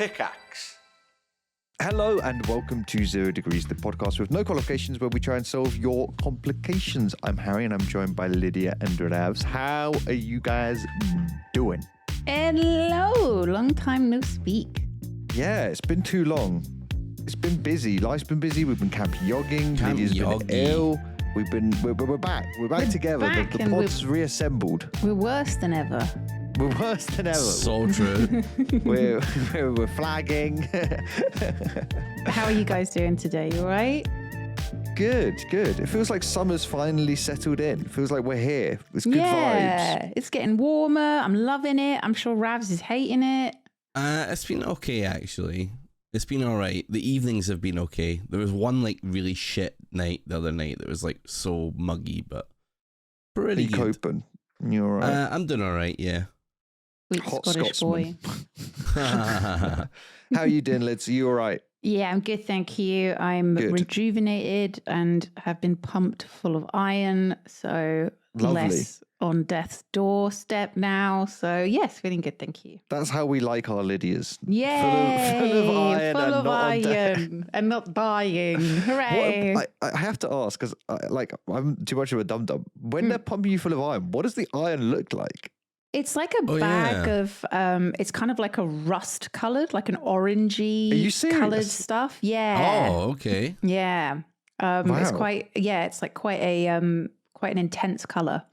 Pickaxe. Hello and welcome to 0 Degrees, the podcast with no qualifications where we try and solve your complications. I'm Harry and I'm joined by Lydia and Ravs. How are you guys doing? Hello, long time no speak. Yeah, it's been too long. It's been busy. Life's been busy. We've been camp yogging. Lydia's been ill. We're back. We're back together. Back the pod's reassembled. We're worse than ever. We're worse than ever. So true. we're flagging. How are you guys doing today? You all right? Good. It feels like summer's finally settled in. It feels like we're here. It's good vibes. It's getting warmer. I'm loving it. I'm sure Ravs is hating it. It's been okay, actually. It's been all right. The evenings have been okay. There was one like really shit night the other night that was like so muggy, but pretty good. Coping. You're all right. I'm doing all right, yeah. Weak Hot Scottish Scotsman. boy. How are you doing, Liz? Are you all right? Yeah, I'm good, thank you. I'm rejuvenated and have been pumped full of iron, so Lovely. less on death's doorstep now. So yes, feeling good, thank you. That's how we like our Lydias. Yay! Full of iron and not dying. Hooray! I have to ask, because I'm too much of a dum-dum. When they're pumping you full of iron, what does the iron look like? It's like a bag of, it's kind of like a rust colored, like an orangey colored stuff. Yeah. Oh, okay. Yeah. Wow. It's it's like quite an intense color.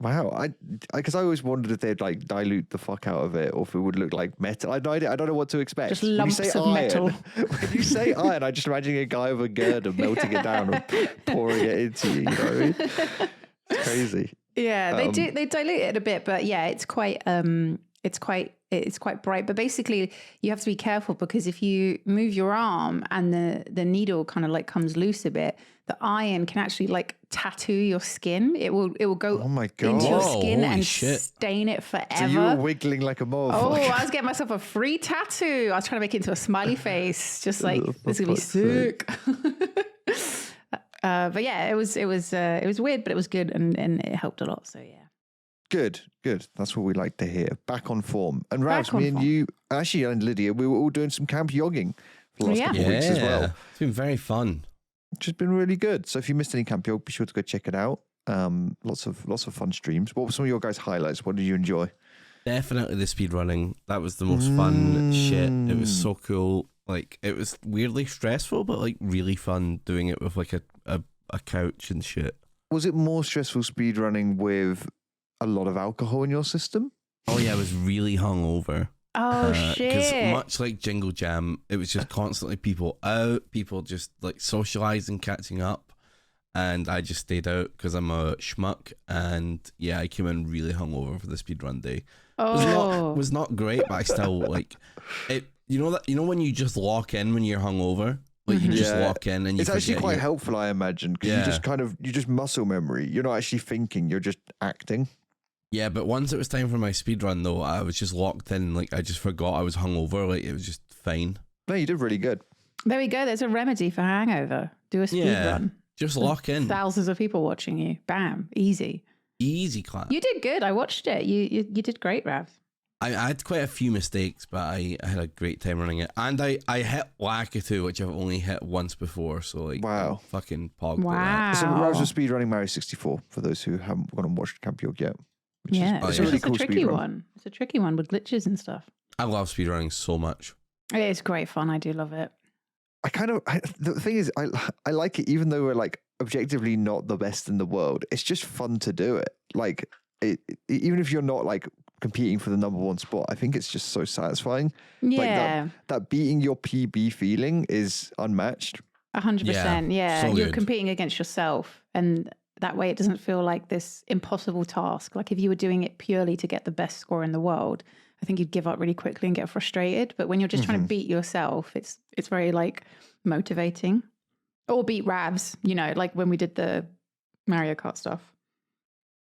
Wow. Because I always wondered if they'd like dilute the fuck out of it or if it would look like metal. I don't know what to expect. Just lumps of metal. When you say iron, I just imagine a guy with a girder melting it down and pouring it into you. You know what I mean? It's crazy. Yeah, they dilute it a bit, but yeah, it's quite bright. But basically, you have to be careful because if you move your arm and the needle kind of like comes loose a bit, the iron can actually like tattoo your skin. It will go into your skin and stain it forever. So you were wiggling like a mole. Oh, I was getting myself a free tattoo. I was trying to make it into a smiley face, just like this is gonna be sick. But yeah, it was weird, but it was good and it helped a lot. So yeah. Good. That's what we like to hear. Back on form. And Ravs, me and you, actually, and Lydia, we were all doing some camp yogging for the last couple of weeks as well. It's been very fun. Which has been really good. So if you missed any camp yog, be sure to go check it out. Lots of fun streams. What were some of your guys' highlights? What did you enjoy? Definitely the speed running. That was the most fun shit. It was so cool. Like, it was weirdly stressful, but like really fun doing it with like a couch and shit. Was it more stressful speed running with a lot of alcohol in your system? Oh yeah, I was really hungover. Oh shit! Because much like Jingle Jam, it was just constantly people out, people just like socializing, catching up, and I just stayed out because I'm a schmuck. And yeah, I came in really hungover for the speed run day. Oh, it was not great, but I still like it. You know when you just lock in when you're hungover. Like you just walk in and you it's actually quite helpful, I imagine, because you just muscle memory. You're not actually thinking, you're just acting. Yeah, but once it was time for my speed run though, I was just locked in. Like I just forgot I was hungover. Like it was just fine. No, you did really good. There we go. There's a remedy for hangover. Do a speed run. Just lock in. Thousands of people watching you. Bam. Easy clap. You did good. I watched it. You did great, Rav. I had quite a few mistakes, but I had a great time running it. And I hit Wackatoo, which I've only hit once before. So like, wow. I'm fucking pogged. Wow. So Ravs was speedrunning Mario 64 for those who haven't gone and watched Camp Yog yet. It's a really cool tricky one. It's a tricky one with glitches and stuff. I love speedrunning so much. It is great fun. I do love it. The thing is, I like it even though we're like objectively not the best in the world. It's just fun to do it. Like, even if you're not like competing for the number one spot, I think it's just so satisfying. Yeah. Like that beating your PB feeling is unmatched. 100%. Yeah. So You're good. competing against yourself. And that way it doesn't feel like this impossible task. Like if you were doing it purely to get the best score in the world, I think you'd give up really quickly and get frustrated. But when you're just trying to beat yourself, it's very like motivating. Or beat Ravs, like when we did the Mario Kart stuff.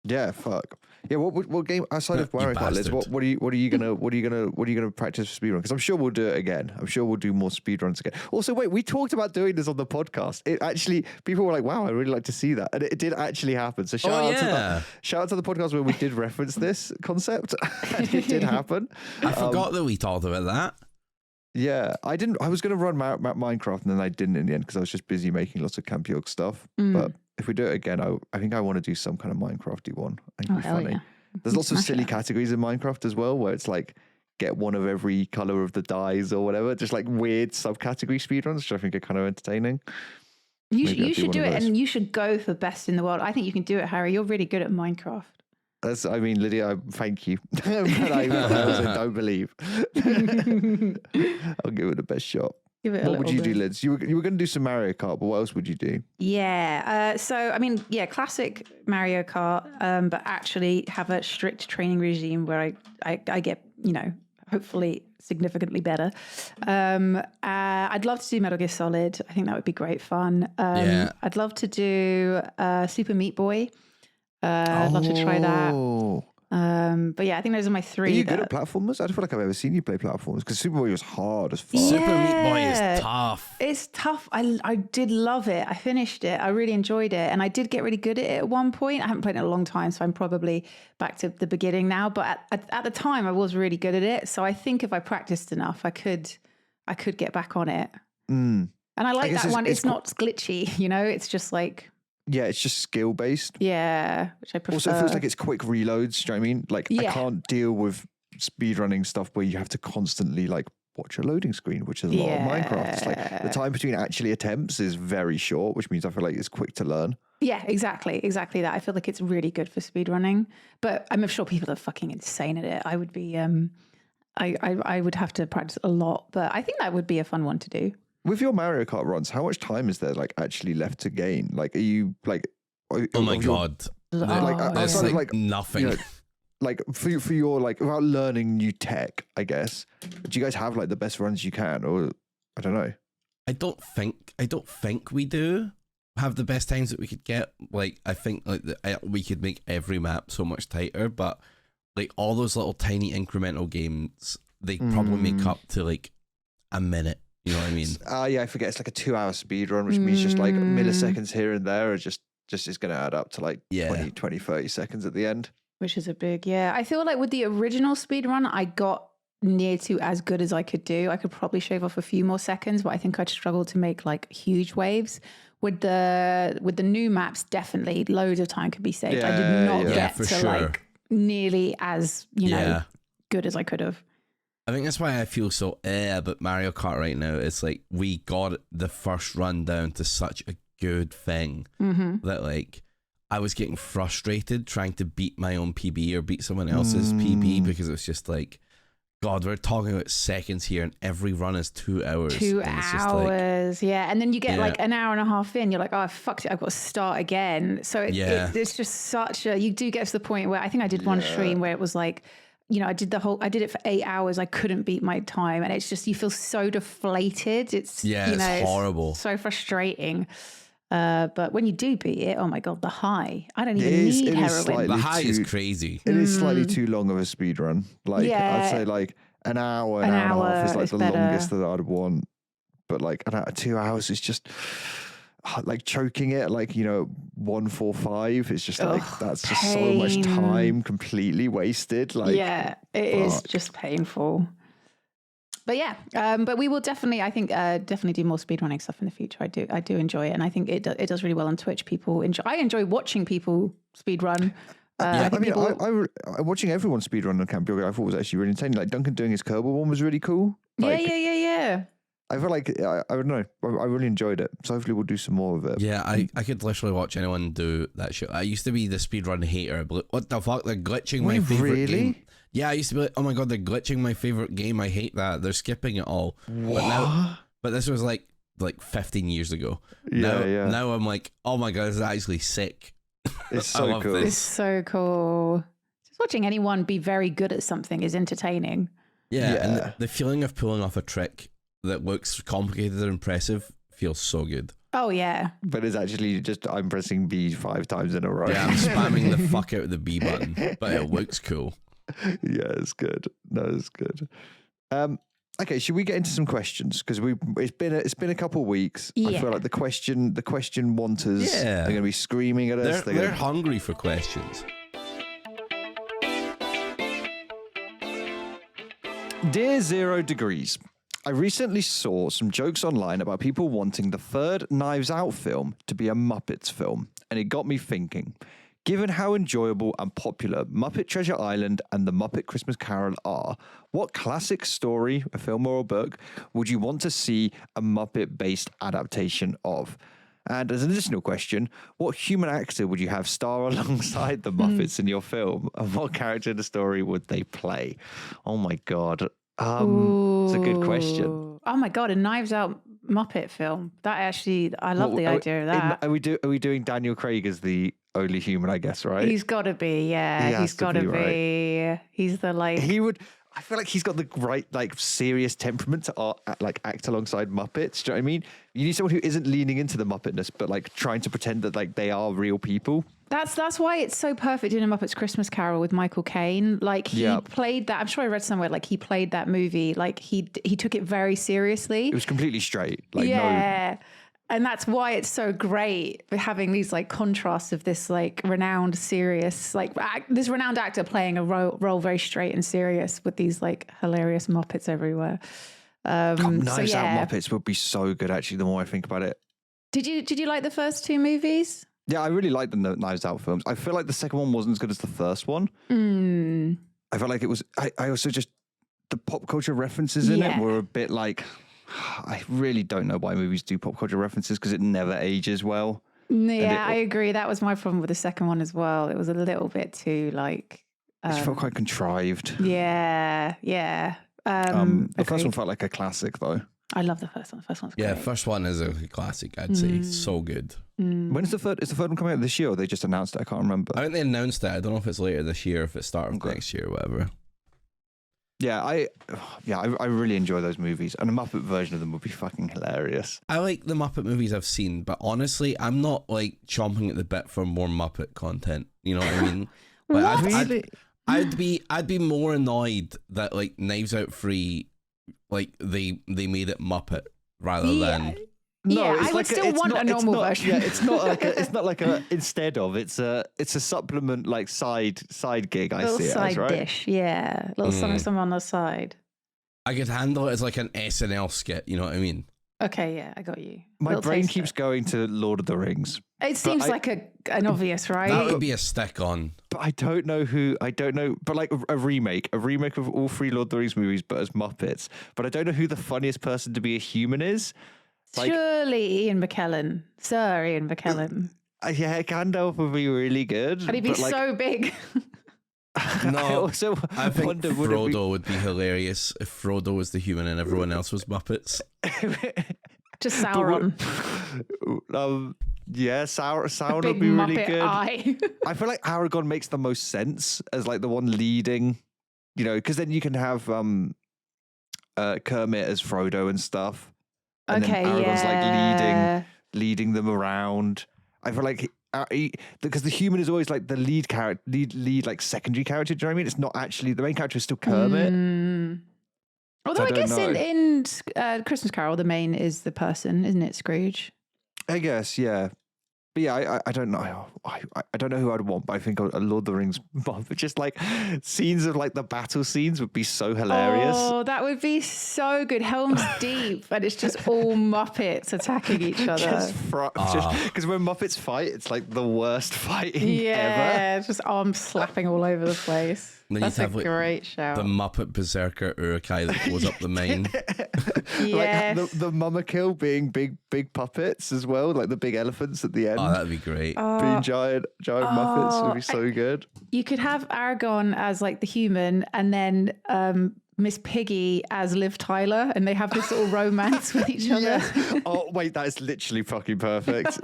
Yeah, fuck. Yeah, what game outside of Mario Kart, Liz? What are you gonna practice for speedrun? Because I'm sure we'll do it again. I'm sure we'll do more speedruns again. Also, wait, we talked about doing this on the podcast. It actually, people were like, "Wow, I really like to see that," and it did actually happen. So shout out to the podcast where we did reference this concept, and it did happen. I forgot that we talked about that. Yeah, I didn't. I was going to run Minecraft, and then I didn't in the end because I was just busy making lots of Camp York stuff. But if we do it again, I think I want to do some kind of Minecrafty one. I think it'd be funny. Yeah. There's lots of silly categories in Minecraft as well, where it's like get one of every color of the dyes or whatever. Just like weird subcategory speedruns, which I think are kind of entertaining. You should do it, and you should go for best in the world. I think you can do it, Harry. You're really good at Minecraft. I mean, Lydia, thank you. But I also don't believe. I'll give it the best shot. What would you do, Liz? You were going to do some Mario Kart, but what else would you do? Yeah. So, I mean, classic Mario Kart, but actually have a strict training regime where I get, hopefully significantly better. I'd love to do Metal Gear Solid. I think that would be great fun. I'd love to do Super Meat Boy. I'd love to try that. But yeah, I think those are my three. Are you good at platformers? I don't feel like I've ever seen you play platformers because Super Meat was hard as fuck. Yeah. Super Meat Boy is tough. It's tough. I did love it. I finished it. I really enjoyed it. And I did get really good at it at one point. I haven't played it in a long time, so I'm probably back to the beginning now. But at the time, I was really good at it. So I think if I practiced enough, I could get back on it. And I like that one. It's not glitchy, It's just like... Yeah, it's just skill based. Yeah, which I prefer. Also, it feels like it's quick reloads. Do you know what I mean? Like, I can't deal with speedrunning stuff where you have to constantly like watch a loading screen, which is a lot of Minecraft. It's like the time between actually attempts is very short, which means I feel like it's quick to learn. Yeah, exactly that. I feel like it's really good for speedrunning, but I'm sure people are fucking insane at it. I would be, I would have to practice a lot, but I think that would be a fun one to do. With your Mario Kart runs, how much time is there like actually left to gain? Like, are you like? Oh my god! Outside of like nothing. Like for your like without learning new tech, I guess. Do you guys have like the best runs you can, or I don't know? I don't think we do have the best times that we could get. Like, I think like we could make every map so much tighter, but like all those little tiny incremental games, they probably make up to like a minute. You know what I mean? Yeah, I forget. It's like a 2-hour speed run, which means just like milliseconds here and there are just is going to add up to like 20, 30 seconds at the end. Which is a big, I feel like with the original speed run, I got near to as good as I could do. I could probably shave off a few more seconds, but I think I'd struggle to make like huge waves. With the new maps, definitely loads of time could be saved. I did not get to like nearly as, good as I could have. I think that's why I feel so about Mario Kart right now. It's like we got the first run down to such a good thing that like I was getting frustrated trying to beat my own PB or beat someone else's PB because it was just like, God, we're talking about seconds here and every run is 2 hours. 2 hours, and then you get like an hour and a half in, you're like, oh, I fucked it, I've got to start again. So it's just such a, you do get to the point where I think I did one stream where it was like, I did it for 8 hours. I couldn't beat my time. And it's just, you feel so deflated. It's, it's horrible. It's so frustrating. But when you do beat it, oh my God, the high. I don't even need heroin. The high is crazy. It is slightly too long of a speed run. Like, I'd say like an hour and a half is like the longest that I'd want. But like 2 hours is just... like choking it, like 145. It's just like that's just so much time completely wasted. Like, it is just painful. But but we will definitely, I think, definitely do more speedrunning stuff in the future. I do enjoy it, and I think it does really well on Twitch. People enjoy. I enjoy watching people speedrun. I watching everyone speedrun on Camp York, I thought was actually really entertaining. Like Duncan doing his Kerbal one was really cool. Like, yeah. I feel like, I don't know, I really enjoyed it. So hopefully we'll do some more of it. Yeah, I could literally watch anyone do that shit. I used to be the speedrun hater. But what the fuck? They're glitching my favorite game. Yeah, I used to be like, oh my God, they're glitching my favorite game. I hate that. They're skipping it all. What? But this was like 15 years ago. Now I'm like, oh my God, this is actually sick. It's so cool. It's so cool. Just watching anyone be very good at something is entertaining. Yeah. And the feeling of pulling off a trick that looks complicated and impressive feels so good. Oh yeah, but it's actually just I'm pressing B 5 times in a row. Yeah, I'm spamming the fuck out of the B button, but it looks cool. Yeah, it's good. No, it's good. Okay, should we get into some questions? Because it's been a couple of weeks. I feel like the question wanters are going to be screaming at us. They're hungry for questions. Dear 0 Degrees, I recently saw some jokes online about people wanting the third Knives Out film to be a Muppets film, and it got me thinking. Given how enjoyable and popular Muppet Treasure Island and The Muppet Christmas Carol are, what classic story, a film or a book, would you want to see a Muppet-based adaptation of? And as an additional question, what human actor would you have star alongside the Muppets in your film? And what character in the story would they play? Oh my God. It's a good question. Oh my God, a Knives Out Muppet film. That actually, I love the idea of that. Are we doing Daniel Craig as the only human, I guess, right? He's got to be, yeah. He's got to be. Right? He's the like... He would... I feel like he's got the right, like, serious temperament to act alongside Muppets. Do you know what I mean? You need someone who isn't leaning into the Muppetness, but like trying to pretend that like they are real people. That's why it's so perfect in A Muppet's Christmas Carol with Michael Caine. Like he played that. I'm sure I read somewhere like he played that movie. Like he took it very seriously. It was completely straight. Like yeah. No. And that's why it's so great having these like contrasts of this like renowned serious, like this renowned actor playing a role very straight and serious with these like hilarious Muppets everywhere. Knives Out Muppets would be so good actually, the more I think about it. Did you like the first two movies? Yeah, I really liked the Knives Out films. I feel like the second one wasn't as good as the first one. I felt like it was, I also just, the pop culture references in it were a bit like... I really don't know why movies do pop culture references because it never ages well. Yeah, I agree. That was my problem with the second one as well. It was a little bit too like... it felt quite contrived. Yeah. The first one felt like a classic though. I love the first one. The first one's great. Yeah, first one is a classic, I'd say. So good. When is the third one coming out this year or they just announced it? I can't remember. I think they announced it. I don't know if it's later this year or if it's start of next year or whatever. Yeah, I really enjoy those movies, and a Muppet version of them would be fucking hilarious. I like the Muppet movies I've seen, but honestly, I'm not like chomping at the bit for more Muppet content. You know what I mean? Like, I'd be more annoyed that like Knives Out 3, like they made it Muppet rather than. No, yeah, I would still want a normal version. Yeah, it's not like a instead of. It's a supplement like side gig. I see it as, right? Dish, yeah, little something on the side. I could handle it as like an SNL skit. You know what I mean? Okay, yeah, I got you. My brain keeps going to Lord of the Rings. It seems like an obvious, right? That would be a stick on. But I don't know. But like a remake of all three Lord of the Rings movies, but as Muppets. But I don't know who the funniest person to be a human is. Like, surely Ian McKellen. Sir Ian McKellen. Yeah, Gandalf would be really good. And he'd be so big. No, I think Frodo would be hilarious if Frodo was the human and everyone else was Muppets. Just Sauron. Yeah, Sauron would be really good. I feel like Aragorn makes the most sense as like the one leading, you know, because then you can have Kermit as Frodo and stuff. And then Aragorn's like leading them around. I feel like because the human is always like the lead character, lead like secondary character. Do you know what I mean? It's not actually the main character is still Kermit. Although I guess in Christmas Carol, the main is the person, isn't it, Scrooge? I guess, yeah. But yeah, I don't know. I don't know who I'd want, but I think a Lord of the Rings mob. Just like scenes of like the battle scenes would be so hilarious. Oh, that would be so good. Helm's Deep, and it's just all Muppets attacking each other. Because when Muppets fight, it's like the worst fighting ever. Yeah, just arms slapping all over the place. That's a great shout. The Muppet Berserker Urukai that goes up the main. Yes. Like the Mummakill being big puppets as well, like the big elephants at the end. Oh, that'd be great. Being giant Muppets would be so good. You could have Aragorn as like the human and then Miss Piggy as Liv Tyler, and they have this little romance with each other. Yeah. Oh, wait, that is literally fucking perfect.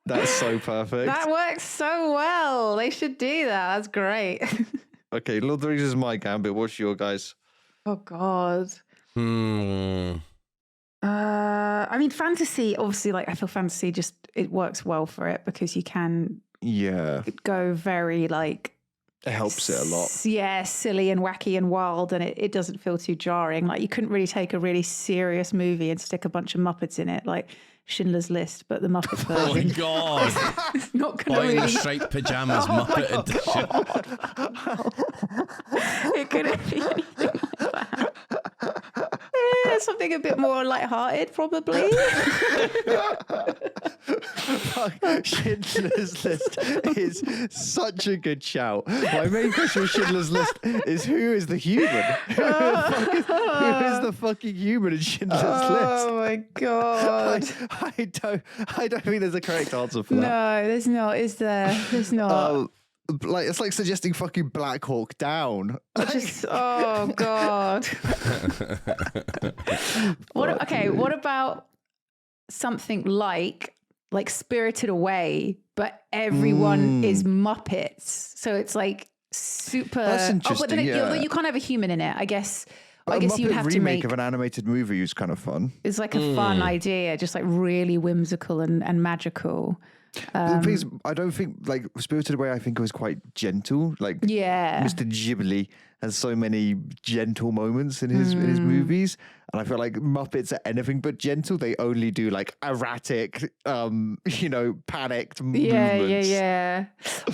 That's so perfect. That works so well. They should do that. That's great. Okay, Lord of the Rings is my gambit. What's your guys? Oh, God. I mean, fantasy, obviously, like, I feel fantasy just, it works well for it because you can go very, like... It helps it a lot. Yeah, silly and wacky and wild, and it doesn't feel too jarring. Like, you couldn't really take a really serious movie and stick a bunch of Muppets in it, like Schindler's List, but the Muppets version. Oh, my God. It's not going to Boy in really... striped pajamas, Muppet edition. It couldn't be anything like that. Something a bit bit more lighthearted, probably. Fuck, Schindler's List is such a good shout. My main question with Schindler's List is who is the human? Who is the fucking human in Schindler's List? Oh my god! I don't think there's a correct answer for that. No, there's not. Is there? There's not. Like it's like suggesting fucking Black Hawk Down. Just oh god. What about something like Spirited Away, but everyone is Muppets, so it's like super. That's interesting. But then yeah. you can't have a human in it. I guess Muppet you'd have to make of an animated movie is kind of fun. It's like a fun idea, just like really whimsical and magical. The thing is, I don't think like Spirited Away. I think it was quite gentle. Like Mr. Ghibli has so many gentle moments in his movies, and I feel like Muppets are anything but gentle. They only do like erratic, panicked movements. Yeah.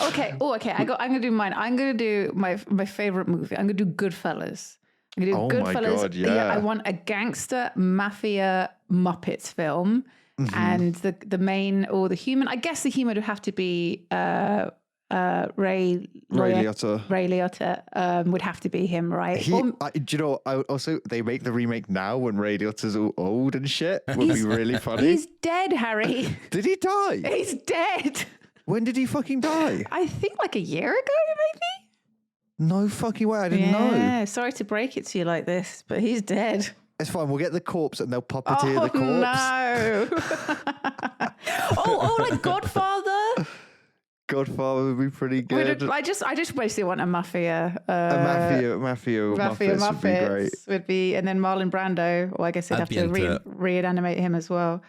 Okay. I'm gonna do mine. I'm gonna do my favorite movie. I'm gonna do Goodfellas. I'm gonna do Goodfellas. My God, yeah. I want a gangster mafia Muppets film. And the main or the human, I guess the human would have to be Ray Liotta. Ray Liotta would have to be him, right? They make the remake now when Ray Liotta's all old and shit. Would be really funny. He's dead, Harry. Did he die? He's dead. When did he fucking die? I think like a year ago, maybe. No fucking way. I didn't know. Yeah, sorry to break it to you like this, but he's dead. It's fine. We'll get the corpse and they'll puppeteer the corpse. No. Like Godfather. Godfather would be pretty good. I just basically want a mafia. Mafia Muppets would be, and then Marlon Brando. Or I guess they'd have to reanimate him as well.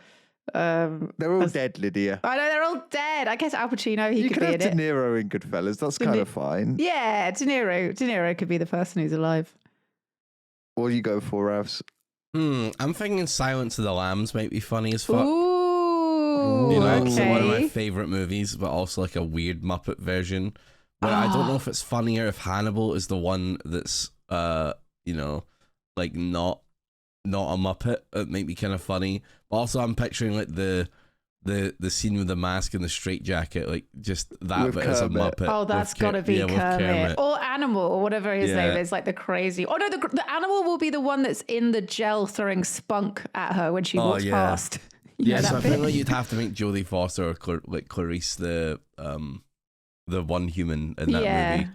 They're all dead, Lydia. I know they're all dead. I guess Al Pacino, he could be in it. You could have De Niro in Goodfellas. That's kind of fine. Yeah, De Niro could be the person who's alive. What do you go for, Ravs? I'm thinking Silence of the Lambs might be funny as fuck. Ooh, It's one of my favorite movies, but also like a weird Muppet version. But I don't know if it's funnier if Hannibal is the one that's like not a Muppet. It might be kind of funny. But also I'm picturing like the scene with the mask and the straitjacket, like just that with bit Kermit. as a Muppet. Oh, that's gotta be Kermit. Or Animal, or whatever his name is, like the crazy. Oh no, the Animal will be the one that's in the gel throwing spunk at her when she walks past. So I feel like you'd have to make Jodie Foster or Clarice the one human in that movie. I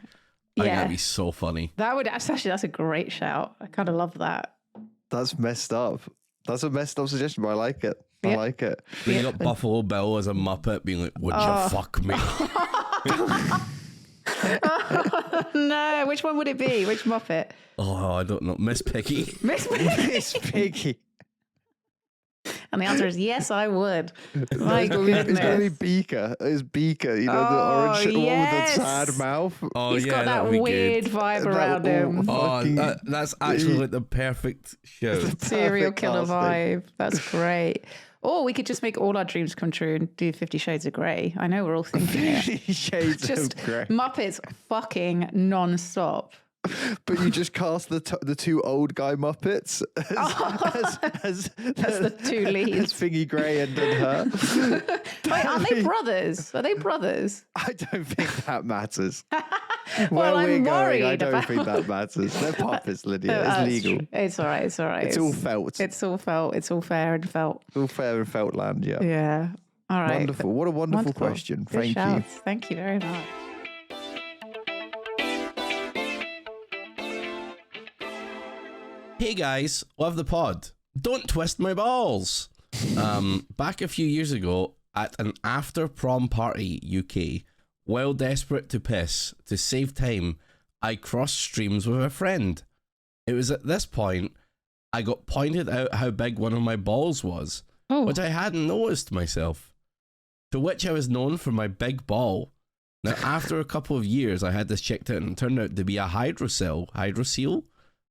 think that'd be so funny. That's a great shout. I kind of love that. That's messed up. That's a messed up suggestion, but I like it. I like it. Then you got Buffalo Bill as a Muppet being like, would you fuck me? No, which one would it be? Which Muppet? Oh, I don't know. Miss Piggy. Miss Piggy. And the answer is yes, I would. My goodness. It's going to be Beaker. It's Beaker, the orange one with the sad mouth. Oh, He's got that weird vibe around him. Oh, that's actually like the perfect show. Serial killer vibe. That's great. Or we could just make all our dreams come true and do 50 Shades of Grey. I know we're all thinking it. 50 Shades just of Grey. Muppets fucking non-stop. But you just cast the two old guy Muppets as the two leads. As Thingy Grey and her. Wait, are they brothers? Are they brothers? I don't think that matters. Well, I'm worried. I don't think that matters. They're puppets, Lydia. It's legal. True. It's all right. It's all right. It's all felt. It's all felt. It's all fair and felt. All fair and felt land, yeah. Yeah. All right. Wonderful. What a wonderful question. Good Thank shouts. you. Thank you very much. Hey guys, love the pod. Don't twist my balls. Back a few years ago at an after prom party UK, while desperate to piss to save time, I crossed streams with a friend. It was at this point I got pointed out how big one of my balls was, which I hadn't noticed myself. To which I was known for my big ball. Now, after a couple of years, I had this checked out and it turned out to be a hydrocele.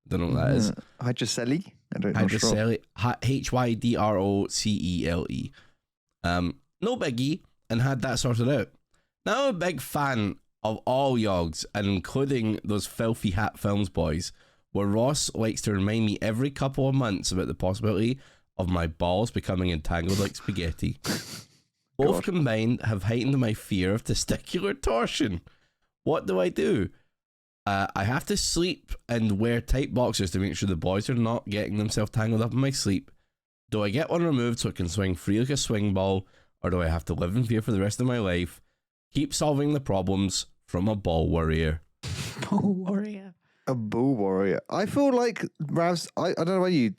Don't know what that is. Hydrocele? I don't know. Hydrocele. HYDROCELE. No biggie, and had that sorted out. Now I'm a big fan of all yogs, and including those filthy hat films boys. where Ross likes to remind me every couple of months about the possibility of my balls becoming entangled like spaghetti. Both combined have heightened my fear of testicular torsion. What do I do? I have to sleep and wear tight boxers to make sure the boys are not getting themselves tangled up in my sleep. Do I get one removed so it can swing free like a swing ball, or do I have to live in fear for the rest of my life? Keep solving the problems from a ball warrior. Ball warrior. A bull warrior. I feel like, Ravs, I don't know about you.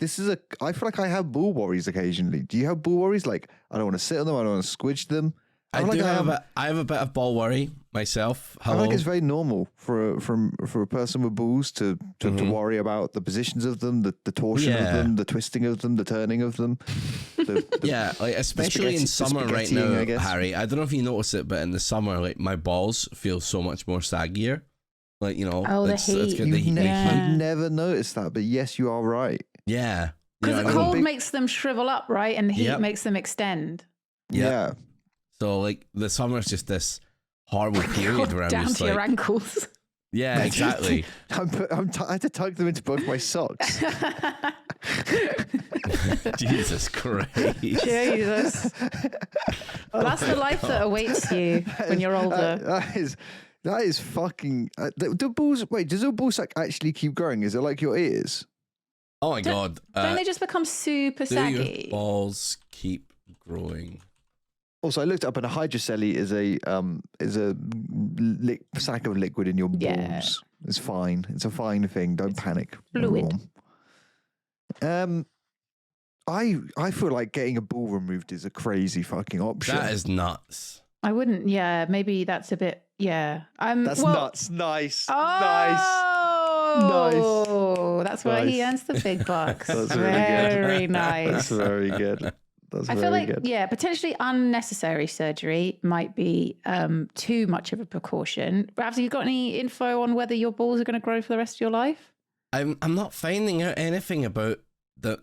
I feel like I have bull worries occasionally. Do you have bull worries? Like, I don't want to sit on them. I don't want to squidge them. I have a bit of ball worry myself. I think it's very normal for a person with balls to worry about the positions of them, the torsion of them, the twisting of them, the turning of them. Like especially in summer right now, Harry. I don't know if you notice it, but in the summer, like my balls feel so much more saggier. Like, you know, the heat. You've never noticed that, but yes, you are right. Yeah, because the cold makes them shrivel up, right, and the heat makes them extend. Yeah. So like the summer's just this horrible period where I'm down just to like, your ankles. Yeah, exactly. I had to tuck them into both my socks. Jesus Christ. Jesus. Well, that's the life that awaits you when you're older. That is fucking. The balls. Wait, does the ball sack actually keep growing? Is it like your ears? Oh my God! Don't they just become super saggy? Your balls keep growing. Also, I looked up, and a hydrocele is a sack of liquid in your balls. It's fine. It's a fine thing. Don't panic. Fluid. I feel like getting a ball removed is a crazy fucking option. That is nuts. I wouldn't. Yeah, maybe that's a bit. Yeah. That's nuts. Nice. Oh, nice. That's why he earns the big bucks. That's very nice. That's very good. I feel like, potentially unnecessary surgery might be too much of a precaution. Have you got any info on whether your balls are going to grow for the rest of your life? I'm not finding out anything about the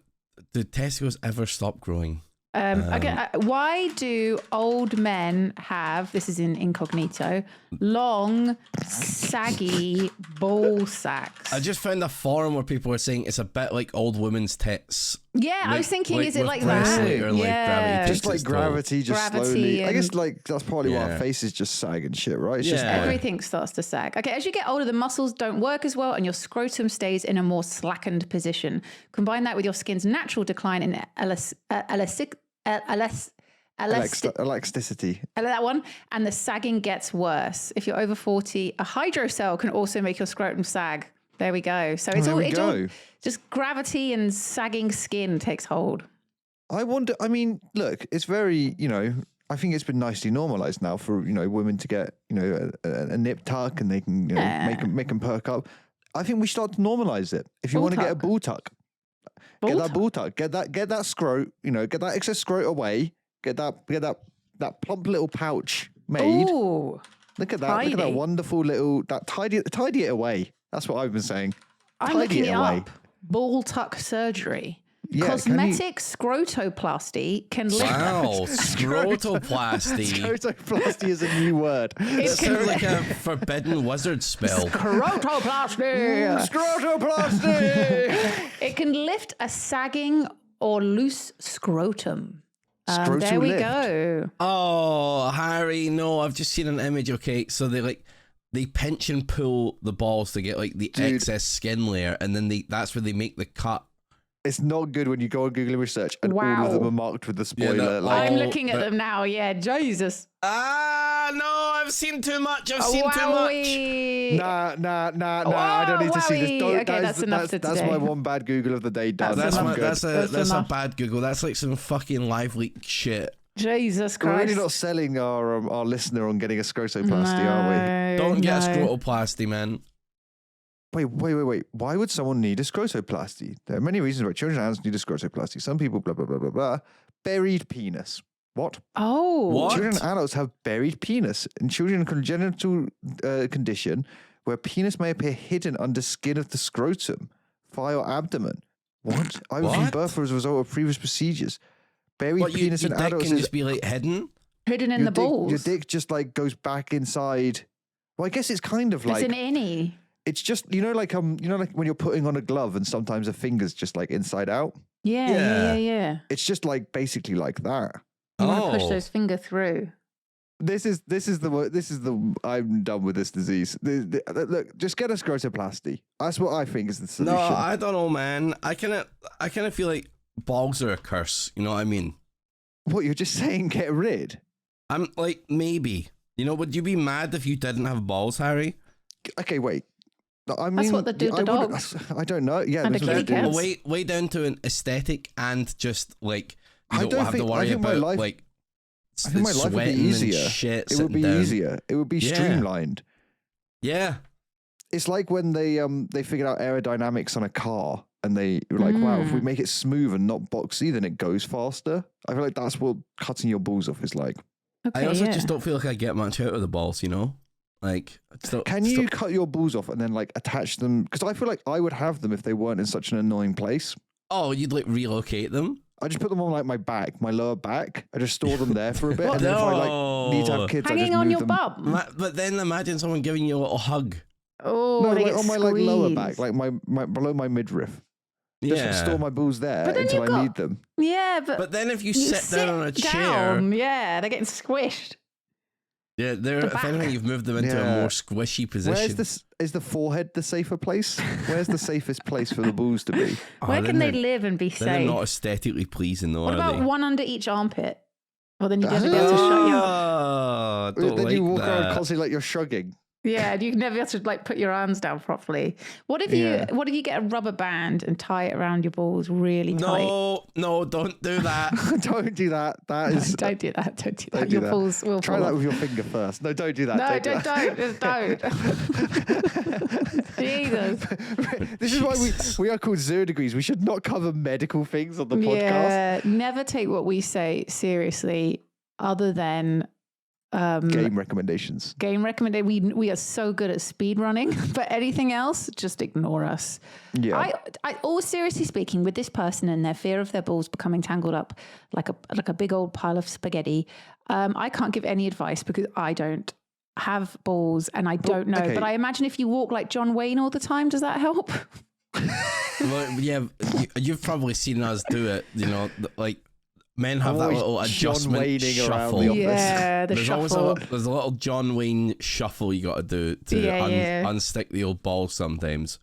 testicles ever stop growing. Why do old men have, this is in incognito, long, saggy ball sacks? I just found a forum where people were saying it's a bit like old women's tits. Yeah, I was thinking, is it like that? Or like gravity, just like gravity, slowly. I guess like that's probably why our faces just sag and shit, right? It's just everything starts to sag. Okay, as you get older, the muscles don't work as well, and your scrotum stays in a more slackened position. Combine that with your skin's natural decline in elasticity. That one, and the sagging gets worse. If you're over 40, a hydrocele can also make your scrotum sag. There we go. So it's all just gravity and sagging skin takes hold. I wonder. I mean, look, it's very, I think it's been nicely normalized now for women to get a nip tuck and they can make them perk up. I think we start to normalize it. If you want to get a ball tuck. Get that ball tuck. Get that scrot. Get that excess scrot away. Get that plump little pouch made. Ooh, look at that. Tidy. Look at that wonderful little tidy it away. That's what I've been saying. I'm looking it up. Ball tuck surgery. Yeah, cosmetic scrotoplasty can lift. Wow, scrotoplasty. Scrotoplasty is a new word. It sounds like a forbidden wizard spell. Scrotoplasty. Scrotoplasty. It can lift a sagging or loose scrotum. There we go. Oh, Harry, no, I've just seen an image. Okay, so they pinch and pull the balls to get like the excess skin layer, and then that's where they make the cut. It's not good when you go on Google image search and all of them are marked with the spoiler. I'm looking at them now. Yeah, Jesus. No, I've seen too much. I've seen too much. Nah. I don't need to see this. Okay, that's enough for today. That's my one bad Google of the day done. That's a bad Google. That's like some fucking live leak shit. Jesus Christ. We're really not selling our listener on getting a scrotoplasty, are we? Don't get a scrotoplasty, man. Wait. Why would someone need a scrotoplasty? There are many reasons why children and adults need a scrotoplasty. Some people, blah, blah, blah, blah, blah. Buried penis. What? Oh. What? Children and adults have buried penis. In children in congenital condition, where penis may appear hidden under skin of the scrotum, thigh or abdomen. What? I was from birth as a result of previous procedures. Buried penis in adults can just be like hidden? Hidden in the balls. Your dick just like goes back inside. Well, I guess it's kind of like... It's an innie. It's just like like when you're putting on a glove and sometimes a finger's just like inside out. Yeah. It's just like basically like that. You want to push those fingers through. This is the I'm done with this disease. Look, just get a scrotoplasty. That's what I think is the solution. No, I don't know, man. I kind of feel like balls are a curse. You know what I mean? What, you're just saying get rid? I'm like, maybe. Would you be mad if you didn't have balls, Harry? Okay, wait. I mean, that's what they do to dogs. I don't know. Yeah, And a kitty cat. Way down to an aesthetic and just like you don't have to I worry think my about life- like I think my life would be sweating easier. and shit. It would be sitting down. easier. It would be streamlined. Yeah. It's like when they figured out aerodynamics on a car and they were like, wow, if we make it smooth and not boxy, then it goes faster. I feel like that's what cutting your balls off is like. Okay, I also just don't feel like I get much out of the balls, Like, can you cut your balls off and then like attach them? Because I feel like I would have them if they weren't in such an annoying place. Oh, you'd like relocate them? I just put them on like my back, my lower back. I just store them there for a bit, and then if I like need to have kids, I hanging just on move your them. bum. But then imagine someone giving you a little hug. Oh, No, they like get on my like lower squeezed. back, like my below my midriff. Just Yeah. store my balls there But then until you've I got- need them. Yeah, But then if you sit down on a chair, down, yeah, they're getting squished. yeah, the if anything, back. you've moved them into Yeah. a more squishy position. Where's this? Is the forehead the safer place? Where's the safest place for the balls to be? Where can they live and be They're safe? not aesthetically pleasing, though, What are about they? one under each armpit? Well, then you'd never be able to shut your... Oh, don't Then like you walk around that. constantly like you're shrugging. Yeah, you'd never be able to like put your arms down properly. What if you get a rubber band and tie it around your balls really tight? No, don't do that. Don't do that. That is. Don't do that. Don't do that. Don't do Your that. balls will Try fall that off. with your finger first. No, don't do that. No, do don't. Jesus. This is why we are called 0 Degrees. We should not cover medical things on the podcast. Yeah, never take what we say seriously other than Game recommendations. game recommendation. We are so good at speed running, but anything else, just ignore us. Yeah. I all seriously speaking, with this person and their fear of their balls becoming tangled up like a big old pile of spaghetti, I can't give any advice because I don't have balls and I don't know. okay. But I imagine if you walk like John Wayne all the time, does that help? Well, yeah, you've probably seen us do it. Like men have that Always little John adjustment Wayning around shuffle. the office. Yeah, the There's always shuffle. there's a little John Wayne shuffle you got to do to unstick the old ball sometimes.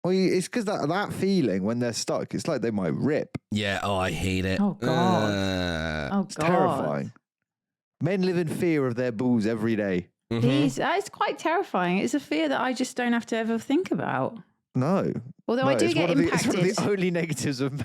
Well, it's because that feeling when they're stuck, it's like they might rip. Yeah. Oh, I hate it. Oh God. Uh, Oh It's God. terrifying. Men live in fear of their balls every day. mhm. It's quite terrifying. It's a fear that I just don't have to ever think about. No. Although I do it's get one of impacted. It's one of the only negatives of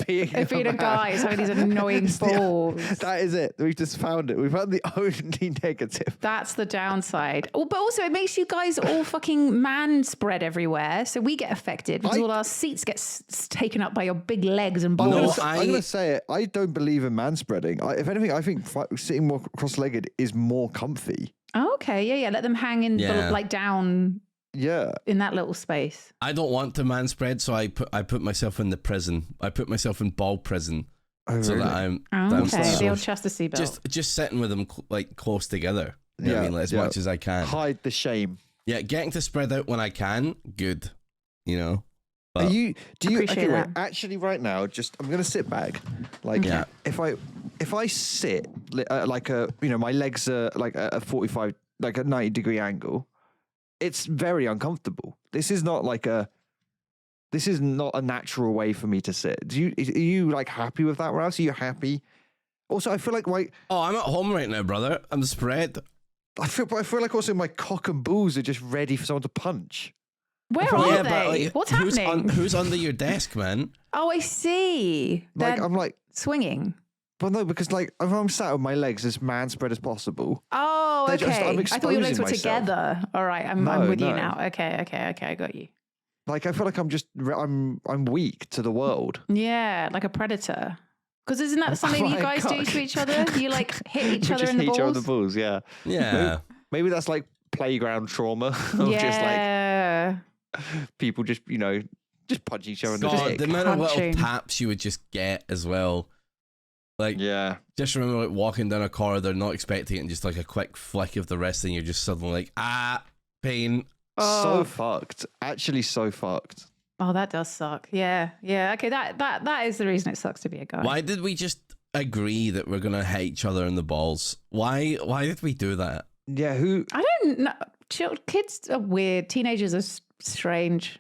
being If being a man. guy is having these annoying It's the- balls. That is it. We've just found it. We've found the only negative. That's the downside. Oh, but also it makes you guys all fucking man spread everywhere. So we get affected because all our seats get taken up by your big legs and balls. No, I'm going to say it. I don't believe in man spreading. If anything, I think sitting more cross-legged is more comfy. Oh, okay. Yeah. Let them hang in Yeah. like down Yeah. in that little space. I don't want to man spread, so I put myself in the prison. I put myself in ball prison, Oh, so really? that I'm Oh, that I'm okay. sort The of old chastity belt. just sitting with them like close together. You know what I mean, like, as much as I can. Hide the shame. Yeah, getting to spread out when I can, good. But Do you Appreciate okay, wait, that. actually right now I'm gonna sit back. Like Yeah. if I sit like my legs are like a 45 like a 90-degree angle, it's very uncomfortable. This is not a natural way for me to sit. Are you like happy with that, Rouse? Are you happy? Also, I feel like I'm at home right now, brother. I'm spread. I feel like also my cock and balls are just ready for someone to punch. Where Yeah, are but, they? like, What's who's happening? who's under your desk, man? Oh, I see. Like They're I'm like, swinging. well, no, because like if I'm sat with my legs as man spread as possible. Oh, They're okay. just- I'm I thought your legs were exposing myself. together. All right, I'm No, with you no. now. Okay, I got you. Like I feel like I'm weak to the world. Yeah, like a predator. Because isn't that something you Like guys do to each other? You like hit each We other just in the hit each other in balls? the balls, yeah. Yeah. Maybe that's like playground trauma of just like Yeah. people just just punch each other in the God, dick. the amount of little Punching. taps you would just get as well. Like, Yeah. just remember like walking down a corridor, not expecting it, and just like a quick flick of the wrist, and you're just suddenly like, pain. So fucked. Actually, so fucked. Oh, that does suck. Yeah. Okay, that is the reason it sucks to be a guy. Why did we just agree that we're gonna hit each other in the balls? Why did we do that? Yeah, who? I don't know. Kids are weird. Teenagers are strange.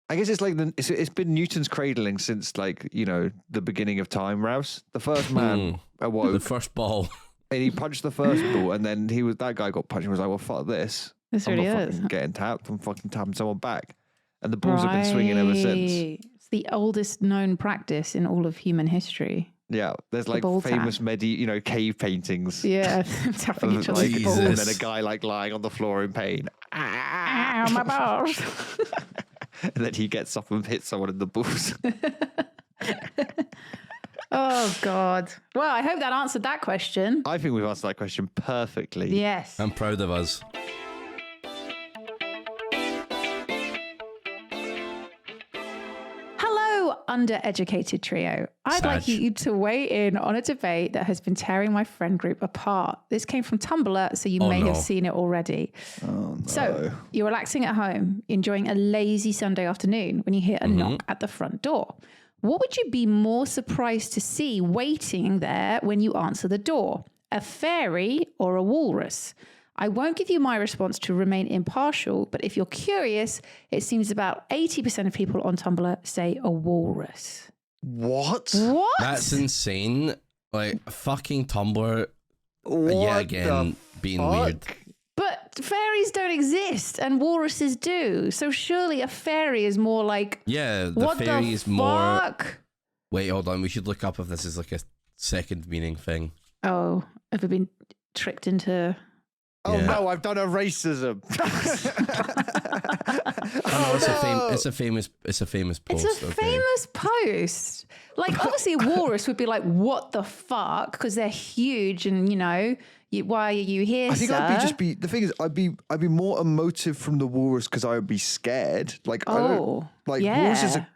I guess it's like it's been Newton's cradling since like the beginning of time. Rouse, the first man awoke. The first ball, and he punched the first ball, and then that guy got punched and was like, well, fuck this. This I'm really not is. fucking getting tapped. I'm fucking tapping someone back. And the balls have been swinging ever since. It's the oldest known practice in all of human history. Yeah, there's like ball famous tap. cave paintings. Yeah, tapping each other's like, balls. and then a guy like lying on the floor in pain. Ow, my balls. And then he gets up and hits someone in the balls. Oh, God. Well, I hope that answered that question. I think we've answered that question perfectly. Yes. I'm proud of us. Hello, undereducated trio. I'd like you to weigh in on a debate that has been tearing my friend group apart. This came from Tumblr, so you may have seen it already. Oh, no. So you're relaxing at home, enjoying a lazy Sunday afternoon when you hear a knock at the front door. What would you be more surprised to see waiting there when you answer the door? A fairy or a walrus? I won't give you my response to remain impartial, but if you're curious, it seems about 80% of people on Tumblr say a walrus. What? What? That's insane. Like, fucking Tumblr, What yeah, again, being fuck? weird. But fairies don't exist and walruses do. So surely a fairy is more like, Yeah, the what fairy the is more... fuck? Wait, hold on. We should look up if this is like a second meaning thing. Oh, have we been tricked into... Oh Yeah. no, I've done a racism. Oh, no, it's a famous post. It's a okay. famous post. Like, obviously, a walrus would be like, what the fuck? Because they're huge and, why are you here, I think sir? the thing is, I'd be more emotive from the walrus because I would be scared. Like, I don't, like yeah. walruses are,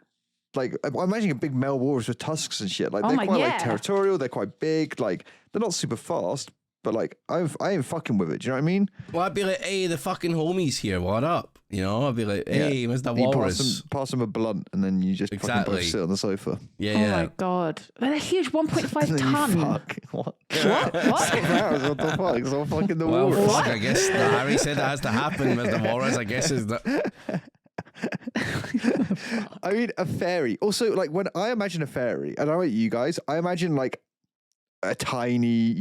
like, I'm imagining a big male walrus with tusks and shit. Like, they're quite like territorial. They're quite big. Like, they're not super fast, but like, I ain't fucking with it. Do you know what I mean? Well, I'd be like, hey, the fucking homie's here. What up? I'd be like, hey, Mr. You Walrus. pass them a blunt, and then you just fucking both sit on the sofa. Yeah, Oh yeah. my God. They're huge, 1.5 And then ton. you fuck. What? What? What the fuck? It's all fucking the Well, walrus. fuck, I guess Harry said that has to happen, Mr. Walrus. I guess is that. I mean, a fairy. Also, like, when I imagine a fairy, and I know you guys, I imagine like a tiny,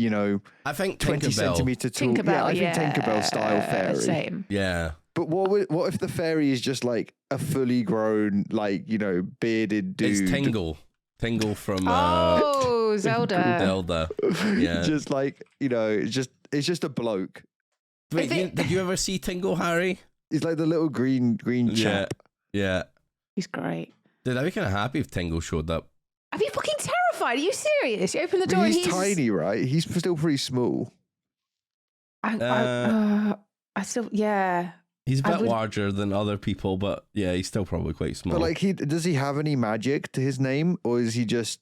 I think 20 Tinkerbell. centimeter tall. Tinkerbell, yeah, I think Tinkerbell style fairy. Same. Yeah. But what if the fairy is just like a fully grown, like, bearded dude? It's Tingle from Zelda. Zelda. Yeah. Just like, it's just a bloke. Wait, did you ever see Tingle, Harry? He's like the little green chap. Yeah. He's great. Dude, I'd be kind of happy if Tingle showed up. I'd be fucking terrified. Are you serious? You open the door But and he's tiny, right? He's still pretty small. I still, yeah. He's a bit larger than other people, but yeah, he's still probably quite small. But like, does he have any magic to his name, or is he's just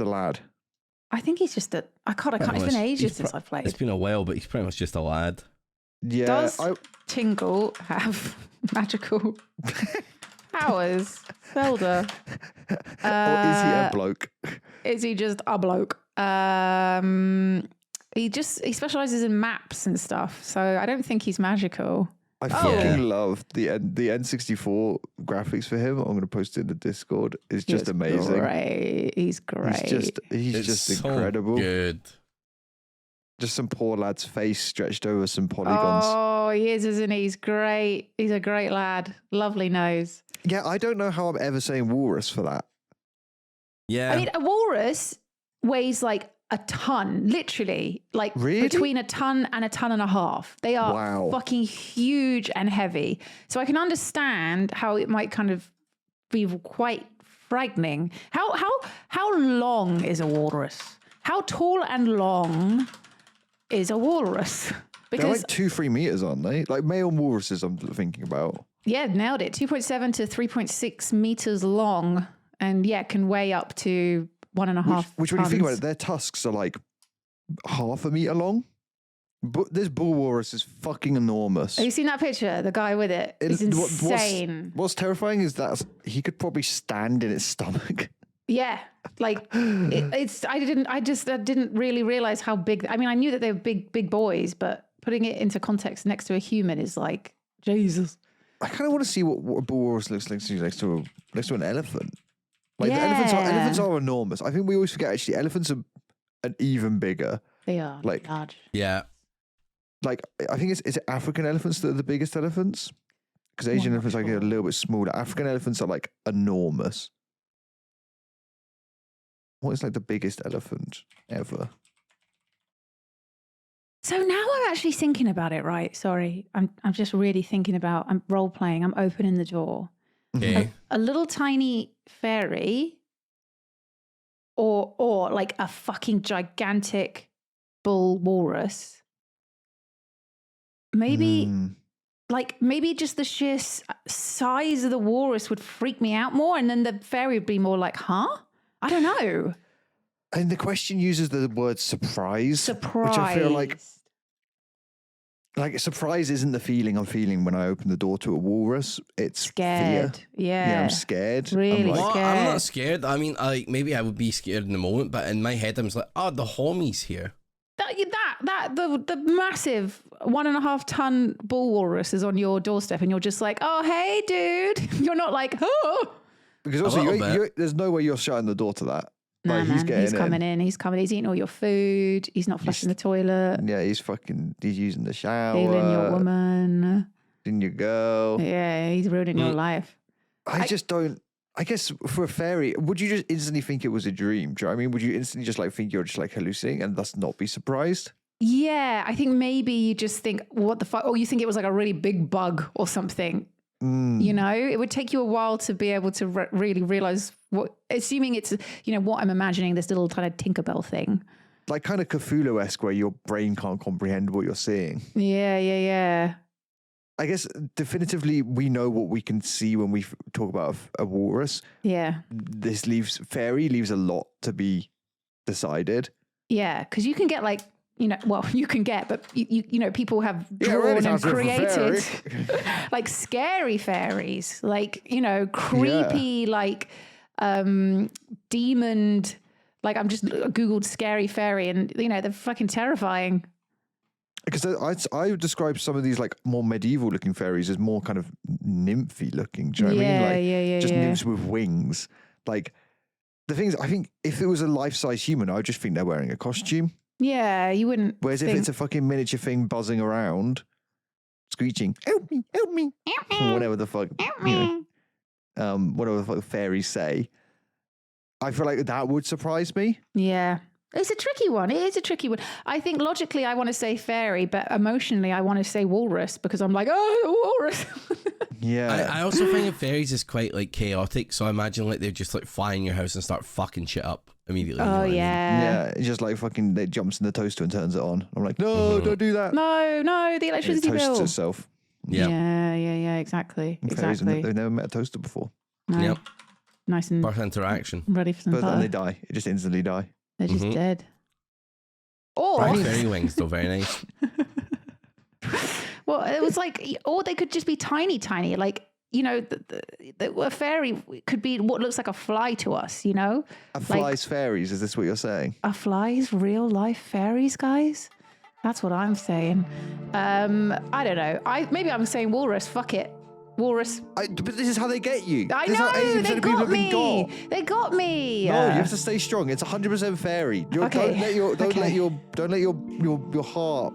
a lad? I think he's just a. It's been ages since I've played. It's been a while, but he's pretty much just a lad. Yeah. Does Tingle have magical powers? Zelda. Or is he a bloke? Is he just a bloke? He specializes in maps and stuff, so I don't think he's magical. I fucking love the N64 graphics for him. I'm going to post it in the Discord. It's just amazing. He's great. He's just so incredible. Good. Just some poor lad's face stretched over some polygons. Oh, he is, isn't he? He's great. He's a great lad. Lovely nose. Yeah, I don't know how I'm ever saying walrus for that. Yeah. I mean, a walrus weighs like a ton, literally, like Really? between a ton and a half. They are fucking huge and heavy. So I can understand how it might kind of be quite frightening. How long is a walrus? How tall and long is a walrus? They're like 2-3 meters, aren't they? Like male walruses, I'm thinking about. Yeah, nailed it. 2.7 to 3.6 meters long, and yeah, can weigh up to 1.5 Which when you think about it, their tusks are like half a meter long. But this bull walrus is fucking enormous. Have you seen that picture? The guy with it. It's insane. What's terrifying is that he could probably stand in its stomach. Yeah, like I didn't really realize how big. I mean, I knew that they were big boys, but putting it into context next to a human is like Jesus. I kind of want to see what a bull walrus looks like next to an elephant. Like Yeah. elephants are enormous. I think we always forget actually elephants are even bigger. They are Like- large. Yeah. Like I think is it African elephants that are the biggest elephants? Because Asian not elephants are like sure. a little bit smaller. African elephants are like enormous. What is like the biggest elephant ever? So now I'm actually thinking about it. Right? Sorry, I'm just really thinking about. I'm role playing. I'm opening the door. Okay. A little tiny fairy, or like a fucking gigantic bull walrus. Maybe. Like maybe just the sheer size of the walrus would freak me out more, and then the fairy would be more like, "Huh? I don't know." And the question uses the word surprise. Surprise. Which I feel like surprise isn't the feeling I'm feeling when I open the door to a walrus. It's Scared. fear. Yeah. Yeah, I'm scared. Really I'm like, Well, I'm scared. not scared. I mean, maybe I would be scared in the moment, but in my head, I'm just like, oh, the homie's here. The massive 1.5 ton bull walrus is on your doorstep, and you're just like, "Oh, hey, dude." You're not like, "Oh." because also little bit. there's no way you're shutting the door to that. No, Like, man, he's coming in. He's coming. He's eating all your food. He's not flushing the toilet. Yeah, he's using the shower. Stealing your woman. In your girl. Yeah, he's ruining your life. I just don't. I guess for a fairy, would you just instantly think it was a dream? Do you know what I mean? Would you instantly just like think you're just like hallucinating and thus not be surprised? Yeah, I think maybe you just think, what the fuck? Or you think it was like a really big bug or something. You know, it would take you a while to be able to really realize what, assuming it's, what I'm imagining, this little kind of Tinkerbell thing. Like kind of Cthulhu-esque where your brain can't comprehend what you're seeing. Yeah. I guess definitively we know what we can see when we talk about a walrus. Yeah. This fairy leaves a lot to be decided. Yeah, because you can get like, you can get, but people have drawn really and sounds good for created fairy. like scary fairies, like, creepy, like demoned, like I'm just Googled scary fairy and, they're fucking terrifying. Because I would describe some of these like more medieval looking fairies as more kind of nymphy looking. Do you know what I mean? Like just nymphs with wings. Like the things, I think if it was a life-size human, I would just think they're wearing a costume. Yeah, you wouldn't. Whereas if it's a fucking miniature thing buzzing around, screeching, help me, or whatever the fuck, whatever the fuck fairies say, I feel like that would surprise me. Yeah. It's a tricky one. It is a tricky one. I think logically I want to say fairy, but emotionally I want to say walrus because I'm like, oh, walrus. Yeah. I also find that fairies is quite like chaotic, so I imagine like they just like fly in your house and start fucking shit up immediately. Oh, you know what I mean? Yeah, it's just like fucking, it jumps in the toaster and turns it on. I'm like, no, don't do that. No, the electricity It toasts bill. itself. Yeah, exactly. Fairies, they've never met a toaster before. No. Yep. Nice and Birth interaction. ready for some But then butter. they die. It just instantly die. They're just dead. Or, Right, fairy wings though, very nice. well, it was like, or they could just be tiny, like, a fairy could be what looks like a fly to us, A fly's fairies, is this what you're saying? A fly's real life fairies, guys? That's what I'm saying. I don't know. Maybe I'm saying walrus. Fuck it. Walrus. But this is how they get you. I This is how know, 80% they of people got have been me. got. They got me. No, you have to stay strong. It's 100% fairy. Okay. Don't let your heart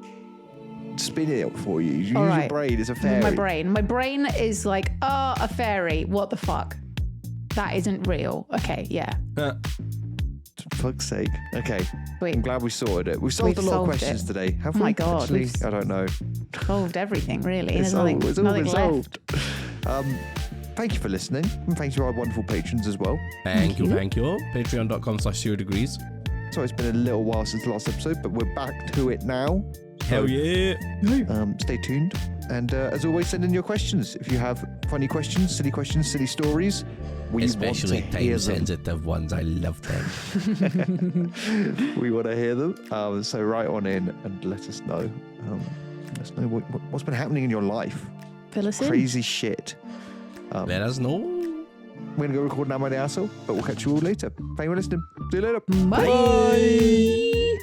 spin it for you. You use All your right. brain. It's a fairy. My brain is like, a fairy. What the fuck? That isn't real. Okay, yeah. For fuck's sake. Okay. Sweet. I'm glad we sorted it. We solved We've a lot of solved questions it. today. Have Oh we? my God, Actually, we've I don't know. Solved everything, really. It's There's all nothing been left. solved. Thank you for listening. And thanks to our wonderful patrons as well. Thank you. Patreon.com/0degrees. So it's been a little while since the last episode, but we're back to it now. Hell yeah. Stay tuned. And as always, send in your questions. If you have funny questions, silly stories, we Especially want to hear time them. sensitive ones. I love them. We want to hear them. So write on in and let us know. Let us know what's been happening in your life. Fill us in. Crazy shit. Let us know. We're going to go record now, my asshole, but we'll catch you all later. Thank you for listening. See you later. Bye.